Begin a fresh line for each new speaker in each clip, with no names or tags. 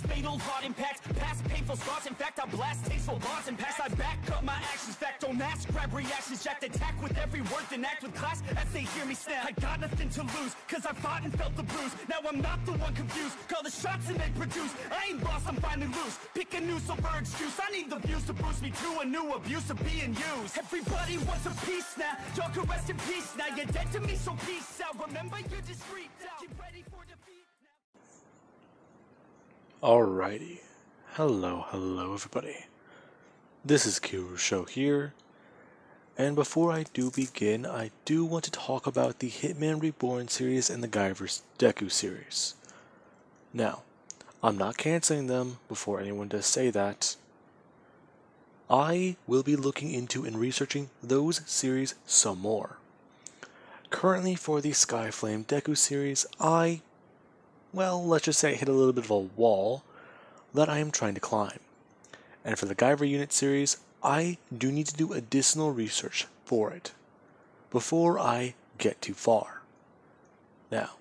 past, fatal heart impact, past painful scars. In fact, I blast tasteful bars and pass. I back up my actions, fact, don't ask, grab reactions, jacked, attack with every word, then act with class as they hear me snap. I got nothing to lose, cause I fought and felt the bruise. Now I'm not the one confused, call the shots and they produce. I ain't lost, I'm finally loose, pick a new silver excuse. I need the views to boost me to a new abuse of being used. Everybody wants a piece now, y'all can rest in peace now. You're dead to me, so peace out. Remember you're discreet now, get ready for defeat now.
Alrighty. Hello everybody. This is Kirusho here, and before I do begin, I do want to talk about the Hitman Reborn series and the Guy vs. Deku series. Now, I'm not canceling them before anyone does say that. I will be looking into and researching those series some more. Currently for the Skyflame Deku series, let's just say I hit a little bit of a wall that I am trying to climb. And for the Guyver Unit series, I do need to do additional research for it before I get too far. Now,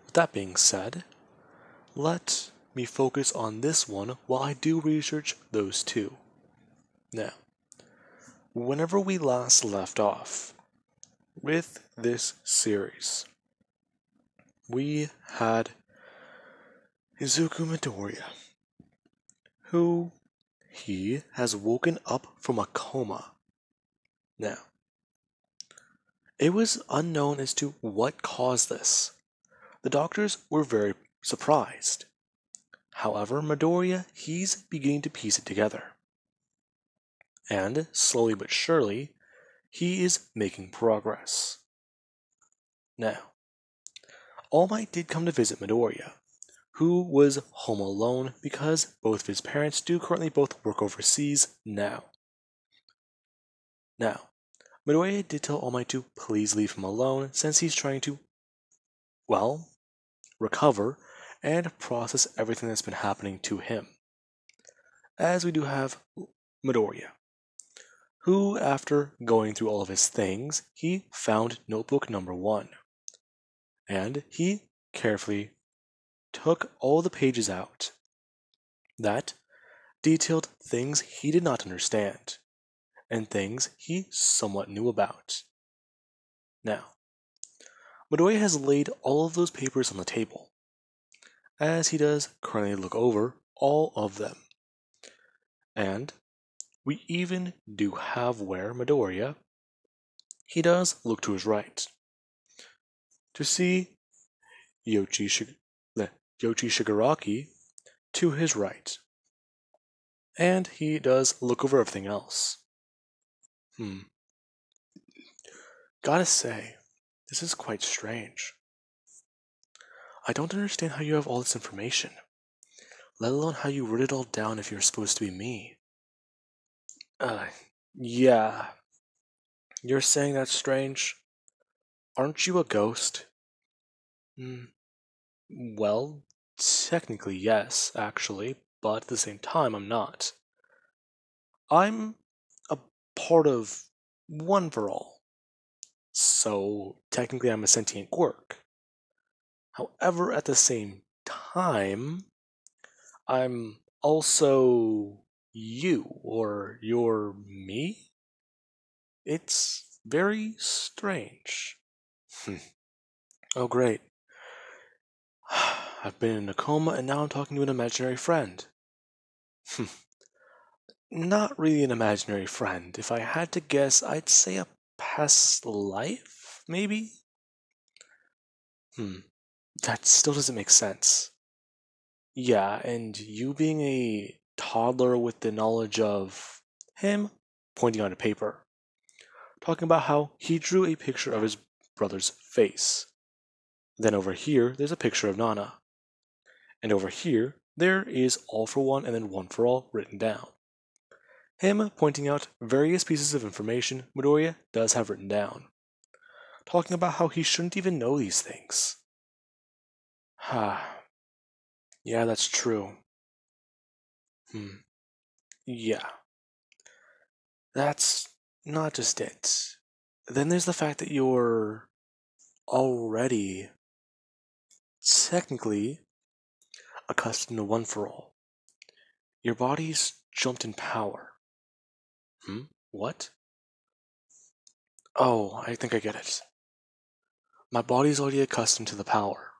with that being said, let me focus on this one while I do research those two. Now, whenever we last left off with this series, we had Izuku Midoriya, who he has woken up from a coma. Now, it was unknown as to what caused this. The doctors were very surprised. However, Midoriya, he's beginning to piece it together. And, slowly but surely, he is making progress. Now, All Might did come to visit Midoriya, who was home alone because both of his parents do currently both work overseas now. Now, Midoriya did tell All Might to please leave him alone since he's trying to, recover and process everything that's been happening to him. As we do have Midoriya, who, after going through all of his things, he found notebook number 1. And he carefully took all the pages out that detailed things he did not understand and things he somewhat knew about. Now, Midoriya has laid all of those papers on the table, as he does currently look over all of them. And we even do have where Midoriya, he does look to his right to see Yoichi Shigaraki to his right. And he does look over everything else. Gotta say, this is quite strange. I don't understand how you have all this information, let alone how you wrote it all down if you're supposed to be me. Yeah. You're saying that's strange? Aren't you a ghost? Well, technically yes, actually, but at the same time I'm not. I'm a part of One for All, so technically I'm a sentient quirk. However, at the same time, I'm also you, or you're me? It's very strange. Oh great. I've been in a coma and now I'm talking to an imaginary friend. Not really an imaginary friend. If I had to guess, I'd say a past life, maybe? That still doesn't make sense. Yeah, and you being a toddler with the knowledge of him pointing on a paper, talking about how he drew a picture of his brother's face. Then over here, there's a picture of Nana. And over here, there is All for One and then One for All written down. Him pointing out various pieces of information Midoriya does have written down, talking about how he shouldn't even know these things. Yeah, that's true. Yeah. That's not just it. Then there's the fact that you're already technically accustomed to one for all. Your body's jumped in power. What? Oh, I think I get it. My body's already accustomed to the power.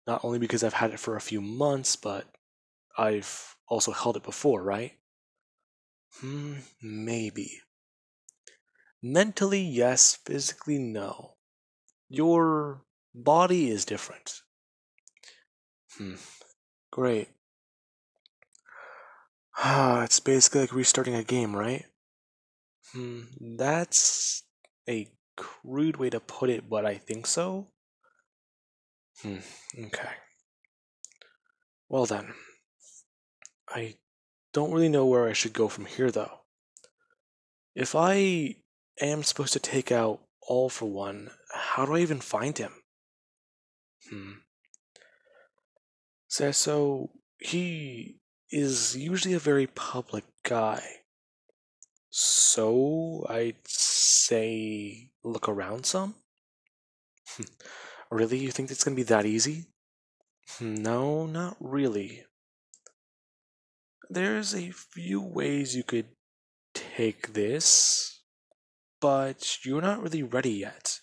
Not only because I've had it for a few months, but I've also held it before, right? Maybe. Mentally, yes. Physically, no. Your body is different. Great. It's basically like restarting a game, right? That's a crude way to put it, but I think so. Okay. Well then. I don't really know where I should go from here, though. If I am supposed to take out All for One, how do I even find him? So he is usually a very public guy. So I'd say look around some? Really? You think it's gonna be that easy? No, not really. There's a few ways you could take this, but you're not really ready yet.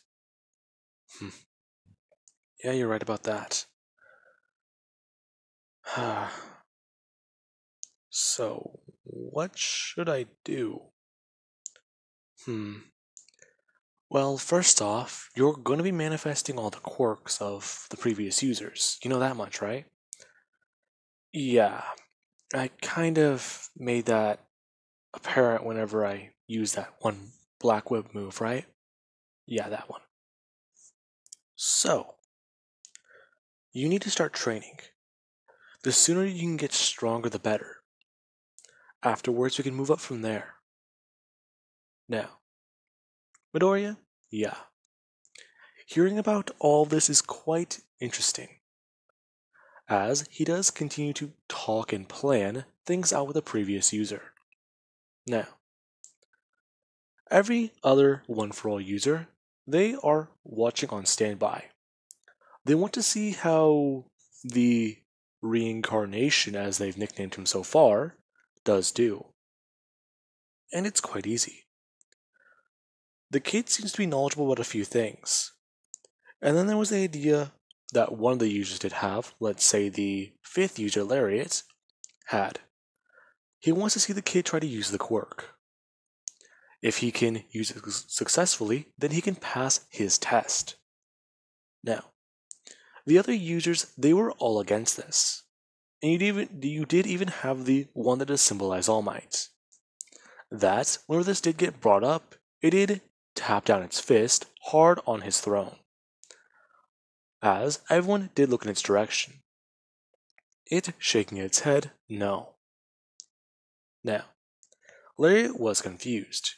Yeah, you're right about that. So, what should I do? Well, first off, you're going to be manifesting all the quirks of the previous users. You know that much, right? Yeah, I kind of made that apparent whenever I used that one black whip move, right? Yeah, that one. So, you need to start training. The sooner you can get stronger, the better. Afterwards, we can move up from there. Now, Midoriya? Yeah. Hearing about all this is quite interesting, as he does continue to talk and plan things out with the previous user. Now, every other One For All user, they are watching on standby. They want to see how the reancarnation, as they've nicknamed him so far, does do. And it's quite easy. The kid seems to be knowledgeable about a few things. And then there was the idea that one of the users did have, let's say the 5th user, Lariat, had. He wants to see the kid try to use the quirk. If he can use it successfully, then he can pass his test. Now, the other users, they were all against this. And you did even have the one that does symbolize All Might. That, whenever this did get brought up, it did tap down its fist hard on his throne, as everyone did look in its direction. It shaking its head, no. Now, Larry was confused,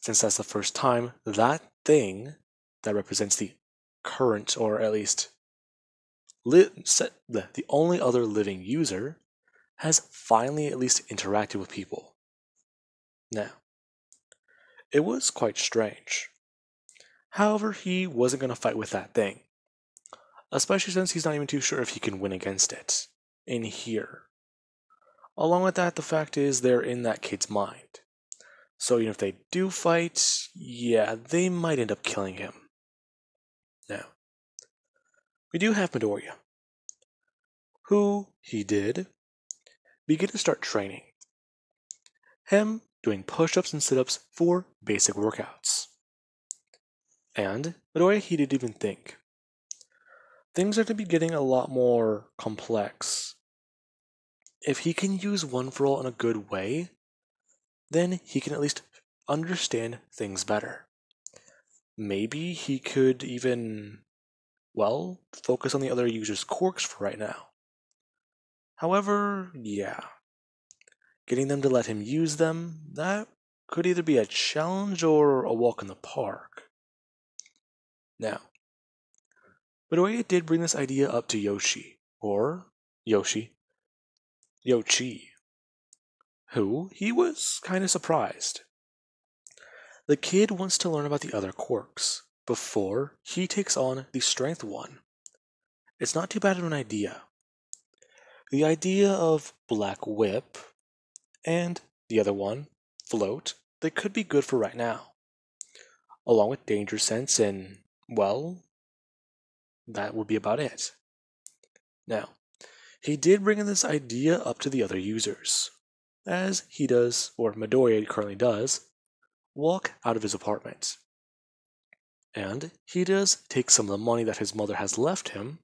since that's the first time that thing that represents the current, or at least the only other living user, has finally at least interacted with people. Now, it was quite strange. However, he wasn't going to fight with that thing, especially since he's not even too sure if he can win against it in here. Along with that, the fact is they're in that kid's mind. So even if they do fight, yeah, they might end up killing him. Now, we do have Midoriya, who he did begin to start training. Him doing push-ups and sit-ups for basic workouts. And Midoriya, he didn't even think. Things are to be getting a lot more complex. If he can use One For All in a good way, then he can at least understand things better. Maybe he could even, well, focus on the other users' quirks for right now. However, yeah, getting them to let him use them, that could either be a challenge or a walk in the park. Now, Midoriya did bring this idea up to Yoshi, who he was kind of surprised. The kid wants to learn about the other quirks before he takes on the strength one. It's not too bad of an idea. the idea of Black Whip and the other one, Float, they could be good for right now, along with Danger Sense and, well, that would be about it. Now, he did bring in this idea up to the other users, as he does, or Midoriya currently does, walk out of his apartment. And he does take some of the money that his mother has left him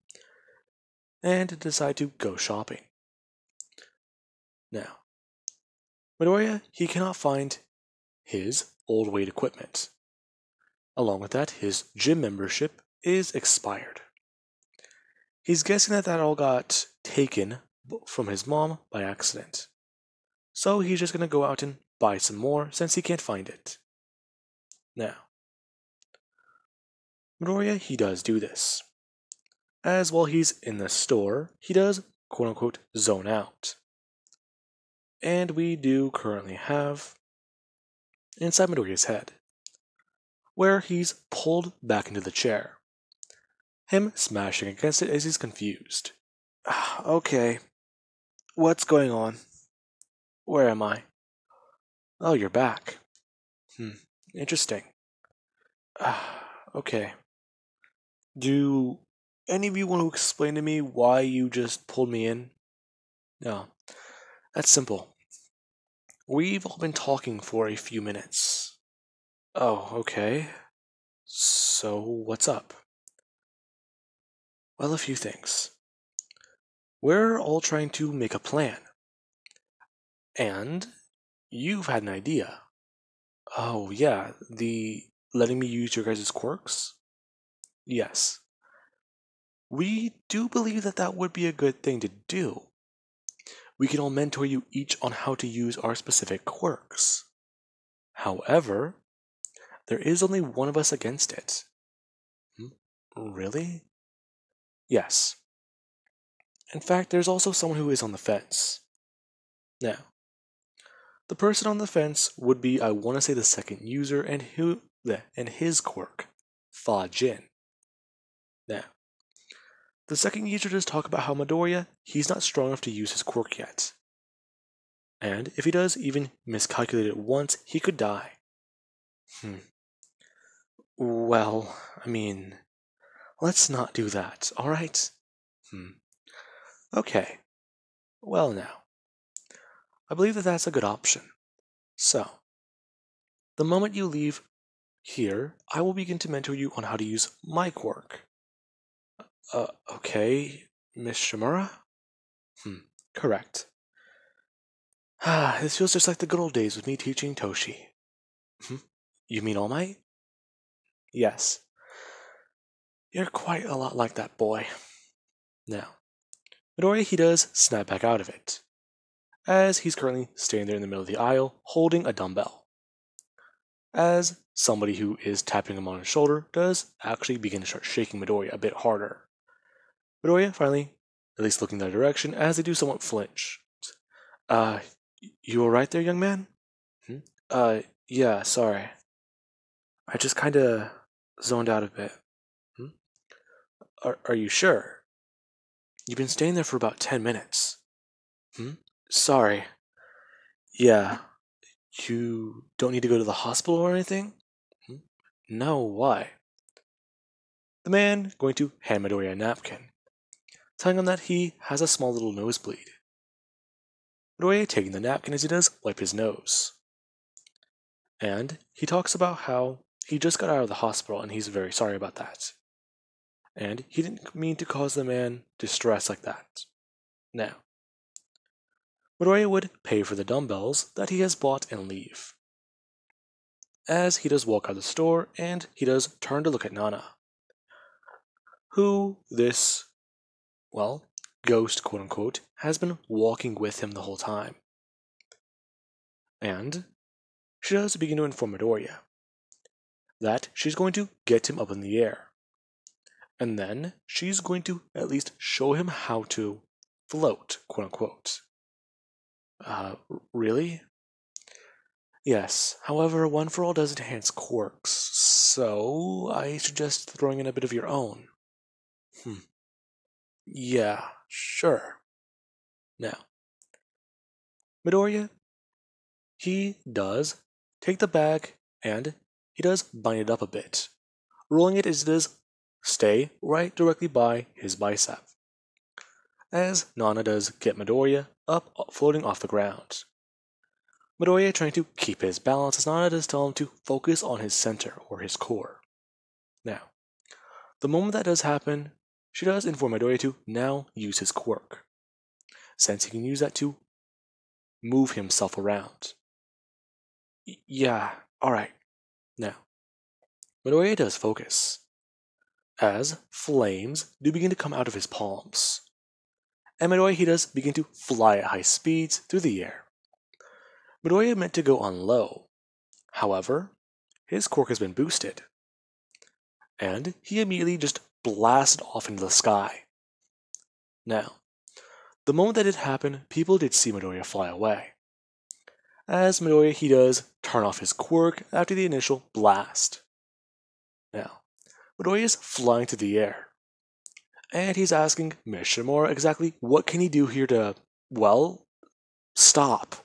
and decide to go shopping. Now, Midoriya, he cannot find his old weight equipment. Along with that, his gym membership is expired. He's guessing that all got taken from his mom by accident. So he's just going to go out and buy some more since he can't find it. Now, Midoriya, he does do this. As while he's in the store, he does quote-unquote zone out. And we do currently have inside Midoriya's head, where he's pulled back into the chair, him smashing against it as he's confused. Okay, what's going on? Where am I? Oh, you're back. Interesting. Okay. Do any of you want to explain to me why you just pulled me in? No, that's simple. We've all been talking for a few minutes. Oh, okay. So, what's up? Well, a few things. We're all trying to make a plan. And you've had an idea. Oh, yeah, the letting me use your guys' quirks? Yes. We do believe that would be a good thing to do. We can all mentor you each on how to use our specific quirks. However, there is only one of us against it. Really? Yes. In fact, there's also someone who is on the fence. Now, the person on the fence would be, I want to say, the second user and his quirk, Fa Jin. Now, the second user does talk about how Midoriya, he's not strong enough to use his quirk yet. And if he does even miscalculate it once, he could die. Well, I mean, let's not do that, alright? Okay. Well now, I believe that that's a good option. So, the moment you leave here, I will begin to mentor you on how to use my quirk. Okay, Miss Shimura? Correct. This feels just like the good old days with me teaching Toshi. You mean All Might? Yes. You're quite a lot like that boy. Now, Midoriya, he does snap back out of it, as he's currently standing there in the middle of the aisle holding a dumbbell. As somebody who is tapping him on his shoulder does actually begin to start shaking Midoriya a bit harder. Midoriya finally, at least looking that direction, as they do somewhat flinch. You alright there, young man? Yeah, sorry. I just kinda zoned out a bit. Are you sure? You've been staying there for about 10 minutes. Sorry. Yeah. You don't need to go to the hospital or anything? No, why? The man going to hand Midoriya a napkin, telling him that he has a small little nosebleed. Midoriya taking the napkin as he does wipe his nose. And he talks about how he just got out of the hospital and he's very sorry about that. And he didn't mean to cause the man distress like that. Now, Midoriya would pay for the dumbbells that he has bought and leave. As he does walk out of the store and he does turn to look at Nana, who this, well, ghost quote-unquote, has been walking with him the whole time. And she does begin to inform Midoriya that she's going to get him up in the air. And then she's going to at least show him how to float, quote-unquote. Really? Yes, however, One for All does enhance quirks, so I suggest throwing in a bit of your own. Yeah, sure. Now, Midoriya, he does take the bag and he does bind it up a bit, rolling it as it does stay right directly by his bicep. As Nana does get Midoriya up floating off the ground. Midoriya trying to keep his balance as Nana does tell him to focus on his center or his core. Now, the moment that does happen, she does inform Midoriya to now use his quirk, since he can use that to move himself around. Yeah, alright. Now, Midoriya does focus, as flames do begin to come out of his palms. And Midoriya he does begin to fly at high speeds through the air. Midoriya meant to go on low. However, his quirk has been boosted. And he immediately just blasted off into the sky. Now, the moment that did happen, people did see Midoriya fly away. As Midoriya he does turn off his quirk after the initial blast. Now, Midoriya is flying through the air. And he's asking Miss Shimura exactly what can he do here to, well, stop.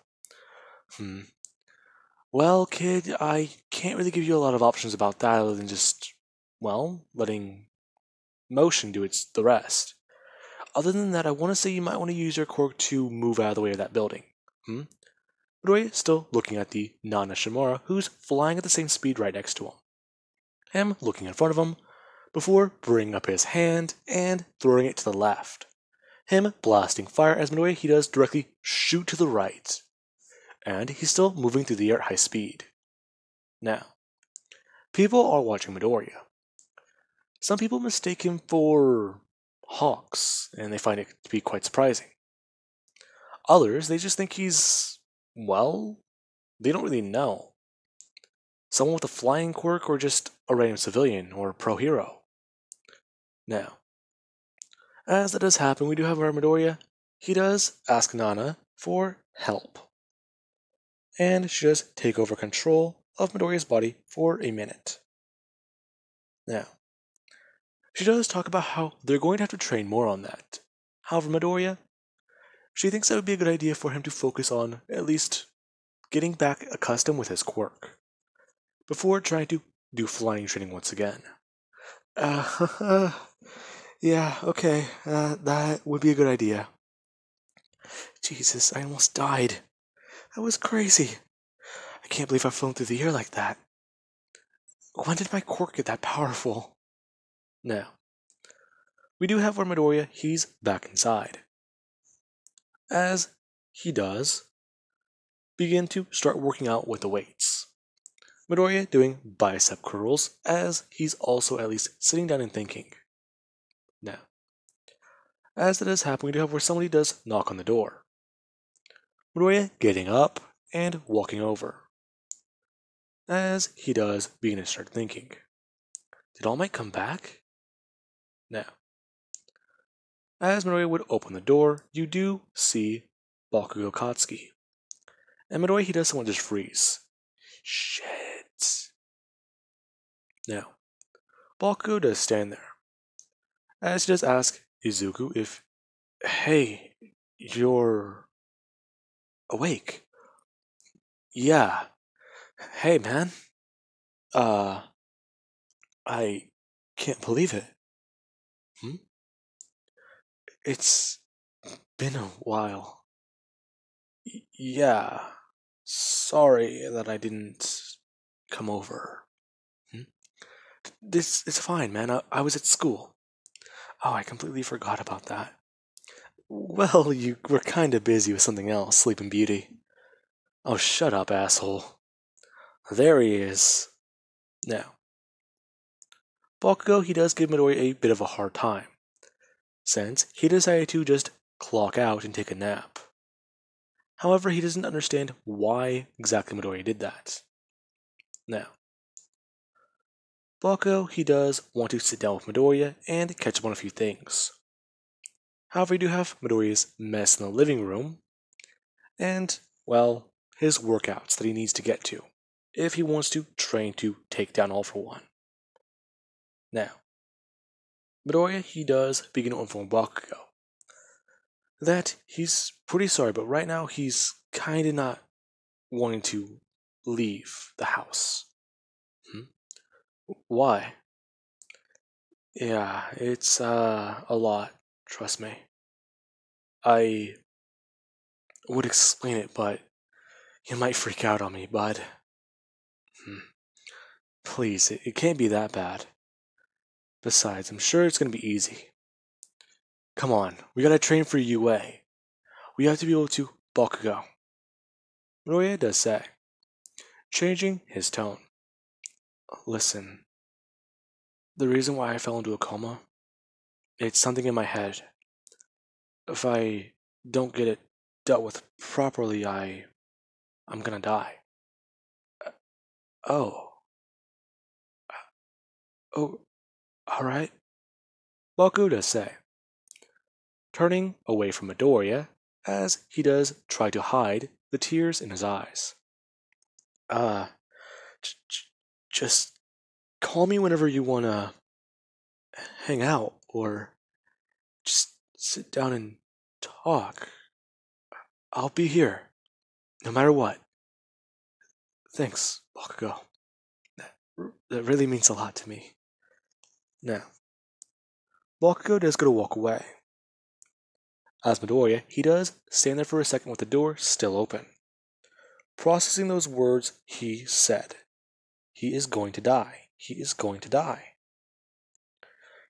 Well, kid, I can't really give you a lot of options about that other than just, well, letting motion do the rest. Other than that, I want to say you might want to use your quirk to move out of the way of that building. Midoriya still looking at the Nana Shimura, who's flying at the same speed right next to him. Him looking in front of him, before bringing up his hand and throwing it to the left. Him blasting fire as Midoriya he does directly shoot to the right. And he's still moving through the air at high speed. Now, people are watching Midoriya. Some people mistake him for Hawks, and they find it to be quite surprising. Others, they just think he's, well, they don't really know. Someone with a flying quirk or just a random civilian or pro hero. Now, as that does happen, we do have our Midoriya. He does ask Nana for help. And she does take over control of Midoriya's body for a minute. Now, she does talk about how they're going to have to train more on that. However, Midoriya, she thinks that would be a good idea for him to focus on at least getting back accustomed with his quirk before trying to do flying training once again. Yeah, okay, that would be a good idea. Jesus, I almost died. That was crazy. I can't believe I've flown through the air like that. When did my quirk get that powerful? Now, we do have our Midoriya, he's back inside. As he does begin to start working out with the weights. Midoriya doing bicep curls as he's also at least sitting down and thinking. Now, as that does happen, we do have where somebody does knock on the door. Midoriya getting up and walking over. As he does begin to start thinking. Did All Might come back? Now, as Midoriya would open the door, you do see Bakugo Katsuki. And Midoriya he does somewhat just freeze. Shit. Now, Bakugo does stand there. As he does ask Izuku if, hey, you're awake. Yeah. Hey, man. I can't believe it. It's been a while. Yeah. Sorry that I didn't come over. It's fine, man. I was at school. Oh, I completely forgot about that. Well, you were kinda busy with something else, Sleeping Beauty. Oh, shut up, asshole. There he is. Now, Bakugo, he does give Midoriya a bit of a hard time, since he decided to just clock out and take a nap. However, he doesn't understand why exactly Midoriya did that. Now, Bakugo, he does want to sit down with Midoriya and catch up on a few things. However, you do have Midoriya's mess in the living room, and, well, his workouts that he needs to get to, if he wants to train to take down All for One. Now, Midoriya, he does begin to inform Bakugo that he's pretty sorry, but right now he's kinda not wanting to leave the house. Hmm? Why? Yeah, it's a lot, trust me. I would explain it, but you might freak out on me, bud. Hmm. Please, it can't be that bad. Besides, I'm sure it's gonna be easy. Come on, we gotta train for UA. We have to be able to Bakugo. Roya does say, changing his tone. Listen, the reason why I fell into a coma, it's something in my head. If I don't get it dealt with properly, I'm gonna die. Oh, oh, alright. Baku does say, turning away from Midoriya as he does try to hide the tears in his eyes. Uh, j- j- just call me whenever you wanna hang out or just sit down and talk. I'll be here, no matter what. Thanks, Bakugo. That really means a lot to me. Now, Bakugo does go to walk away. As Midoriya, he does stand there for a second with the door still open, processing those words he said. He is going to die. He is going to die.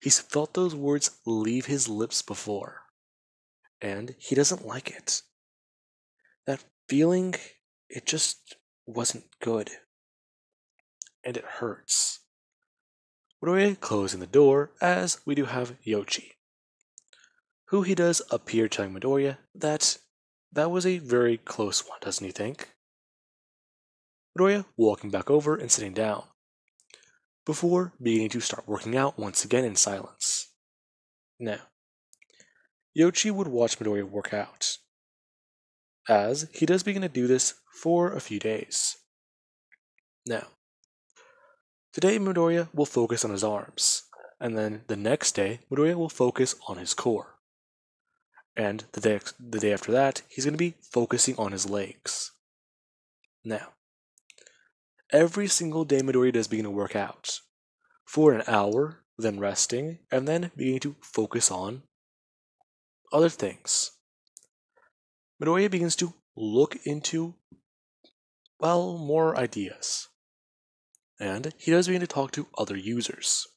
He's felt those words leave his lips before, and he doesn't like it. That feeling, it just wasn't good, and it hurts. Midoriya closing the door as we do have Yoshi, who he does appear telling Midoriya that was a very close one, doesn't he think? Midoriya walking back over and sitting down, before beginning to start working out once again in silence. Now, Yoshi would watch Midoriya work out, as he does begin to do this for a few days. Now, today Midoriya will focus on his arms, and then the next day Midoriya will focus on his core. And the day after that, he's going to be focusing on his legs. Now, every single day Midoriya does begin to work out for an hour, then resting, and then beginning to focus on other things. Midoriya begins to look into, well, more ideas. And he does begin to talk to other users.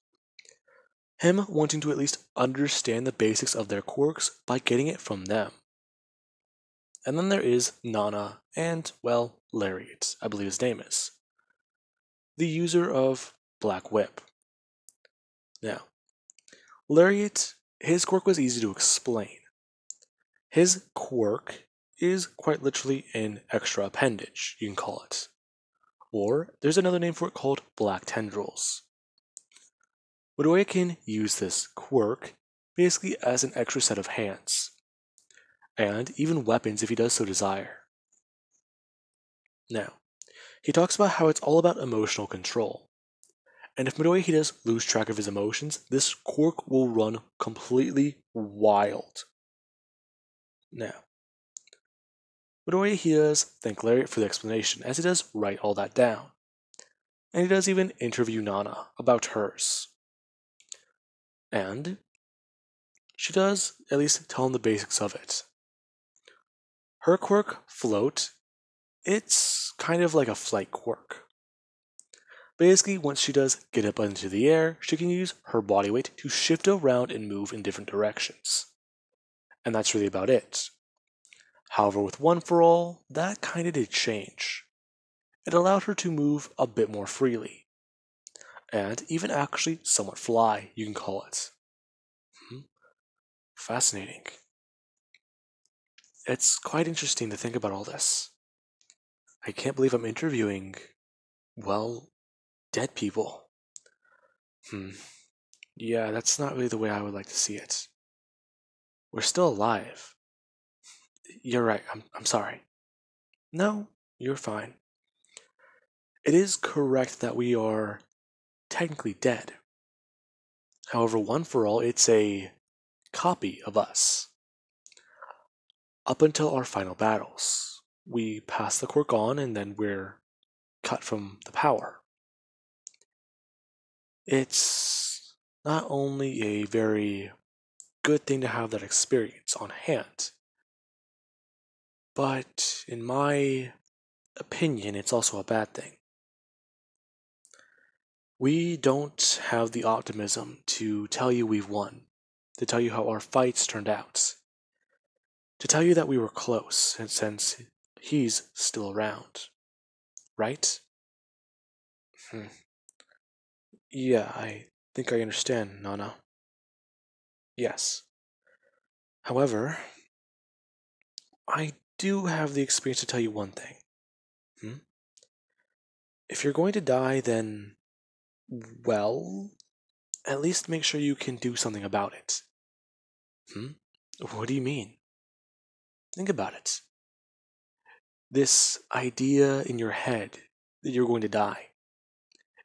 Him wanting to at least understand the basics of their quirks by getting it from them. And then there is Nana and, well, Lariat, I believe his name is, the user of Black Whip. Now, Lariat, his quirk was easy to explain. His quirk is quite literally an extra appendage, you can call it. Or there's another name for it called Black Tendrils. Midoriya can use this quirk basically as an extra set of hands, and even weapons if he does so desire. Now, he talks about how it's all about emotional control, and if Midoriya he does lose track of his emotions, this quirk will run completely wild. Now, Midoriya he does thank Lariat for the explanation, as he does write all that down, and he does even interview Nana about hers. And she does at least tell him the basics of it. Her quirk, Float, it's kind of like a flight quirk. Basically, once she does get up into the air, she can use her body weight to shift around and move in different directions. And that's really about it. However, with One for All, that kinda did change. It allowed her to move a bit more freely. And even actually somewhat fly, you can call it. Fascinating. It's quite interesting to think about all this. I can't believe I'm interviewing, well, dead people. Yeah, that's not really the way I would like to see it. We're still alive. You're right, I'm sorry. No, you're fine. It is correct that we are technically dead. However, One for All, it's a copy of us. up until our final battles. We pass the quirk on and then we're cut from the power. It's not only a very good thing to have that experience on hand, but in my opinion, it's also a bad thing. We don't have the optimism to tell you we've won, to tell you how our fights turned out, to tell you that we were close, and since he's still around, right? Yeah, I think I understand, Nana. Yes. However, I do have the experience to tell you one thing. If you're going to die, then, well, at least make sure you can do something about it. What do you mean? Think about it. This idea in your head that you're going to die.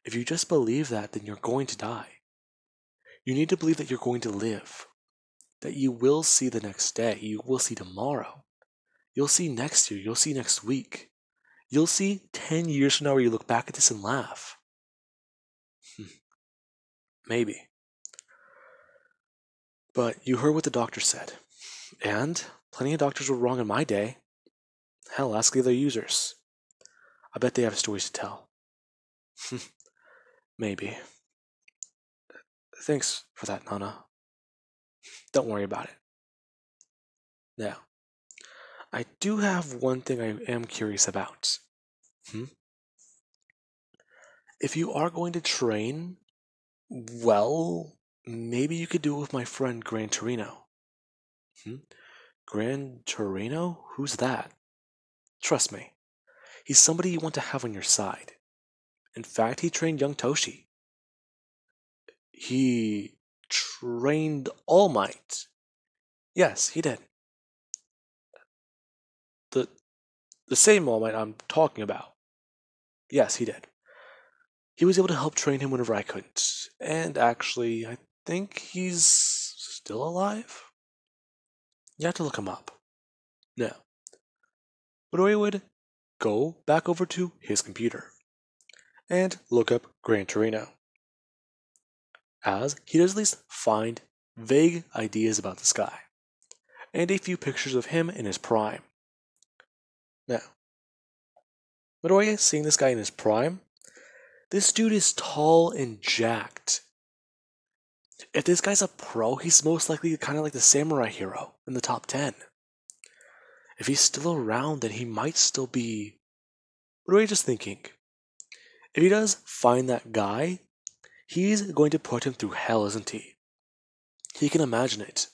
If you just believe that, then you're going to die. You need to believe that you're going to live, that you will see the next day, you will see tomorrow, you'll see next year, you'll see next week, you'll see 10 years from now where you look back at this and laugh. Maybe. But you heard what the doctor said, and plenty of doctors were wrong in my day. Hell, ask the other users. I bet they have stories to tell. Maybe. Thanks for that, Nana. Don't worry about it. Now, I do have one thing I am curious about. If you are going to train, well, maybe you could do it with my friend Gran Torino. Gran Torino? Who's that? Trust me, he's somebody you want to have on your side. In fact, he trained young Toshi. He trained All Might. Yes, he did. The same All Might I'm talking about. Yes, he did. He was able to help train him whenever I couldn't. And actually, I think he's still alive? You have to look him up. Now, Midori would go back over to his computer and look up Gran Torino, as he does at least find vague ideas about this guy, and a few pictures of him in his prime. Now, Midori seeing this guy in his prime, this dude is tall and jacked. If this guy's a pro, he's most likely kind of like the samurai hero in the top 10. If he's still around, then he might still be... What are you just thinking? If he does find that guy, he's going to put him through hell, isn't he? He can imagine it.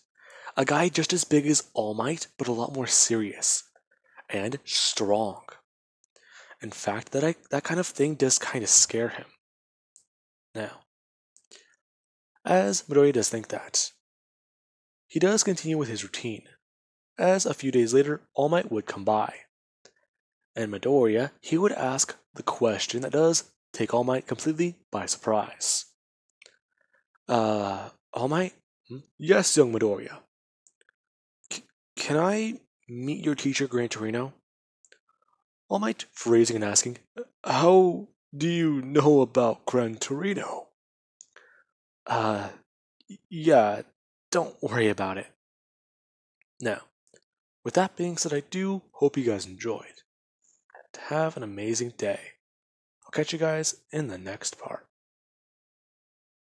A guy just as big as All Might, but a lot more serious. And strong. In fact, that kind of thing does kind of scare him. Now, as Midori does think that, he does continue with his routine, as a few days later, All Might would come by. And Midoriya, he would ask the question that does take All Might completely by surprise. All Might? Yes, young Midoriya. Can I meet your teacher, Gran Torino? All Might phrasing and asking, how do you know about Gran Torino? Yeah, don't worry about it. Now, with that being said, I do hope you guys enjoyed. And have an amazing day. I'll catch you guys in the next part.